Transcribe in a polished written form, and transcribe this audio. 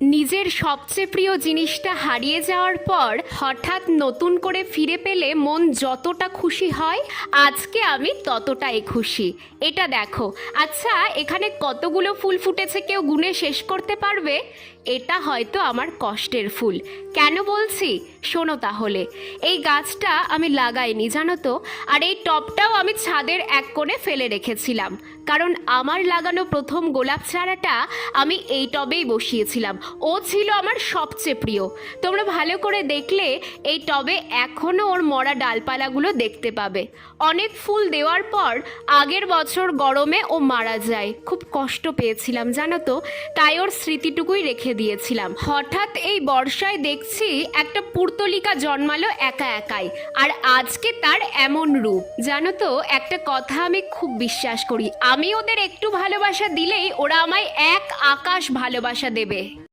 নিজের সবচেয়ে প্রিয় জিনিসটা হারিয়ে যাওয়ার পর হঠাৎ নতুন করে ফিরে পেলে মন যতটা খুশি হয়, আজকে আমি ততটাই খুশি। এটা দেখো। আচ্ছা, এখানে কতগুলো ফুল ফুটেছে কেউ গুনে শেষ করতে পারবে? এটা হয়তো আমার কষ্টের ফুল। কেন বলছি শোনো তাহলে। এই গাছটা আমি লাগাইনি জানো তো, আর এই টবটাও আমি ছাদের এক কোণে ফেলে রেখেছিলাম, কারণ আমার লাগানো প্রথম গোলাপ চারাটা আমি এই টবেই বসিয়েছিলাম। ও ছিল আমার সবচেয়ে প্রিয়। তোমরা ভালো করে দেখলে এই টবে এখনও ওর মরা ডালপালাগুলো দেখতে পাবে। অনেক ফুল দেওয়ার পর আগের বছর গরমে ও মারা যায়, খুব কষ্ট পেয়েছিলাম জানো তো, তাই ওর স্মৃতিটুকুই রেখে দিয়েছিলাম। হঠাৎ এই বর্ষায় দেখছি একটা পুর্তলিকা জন্মালো একা একাই, আর আজকে তার এমন রূপ। জানো তো, একটা কথা আমি খুব বিশ্বাস করি, আমি ওদের একটু ভালোবাসা দিলেই ওরা আমায় এক আকাশ ভালোবাসা দেবে।